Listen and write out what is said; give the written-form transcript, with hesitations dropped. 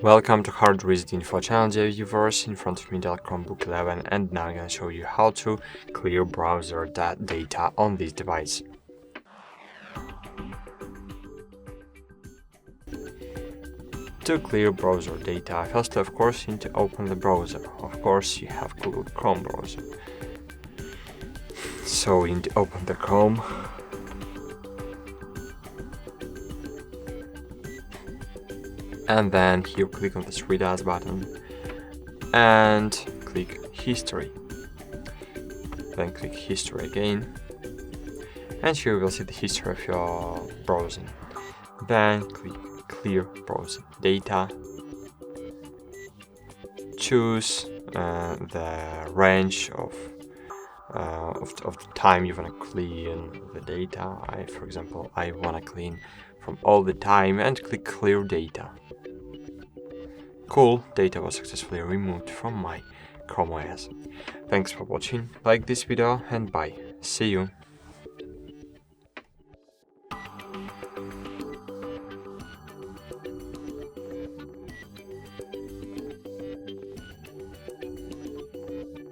Welcome to Hard Reset Info channel, dear viewers. In front of me Dell Chromebook 11, and now I'm gonna show you how to clear browser data on this device. To clear browser data, first of course you need to open the browser. Of course you have Google Chrome browser. So you need to open the Chrome. And then here click on the three dots button and click History. Then click History again. And here you will see the history of your browsing. Then click Clear Browser Data. Choose the range of the time you want to clean the data. For example, I want to clean from all the time, and click Clear Data. Cool, data was successfully removed from my Chrome OS. Thanks for watching, like this video and bye, see you.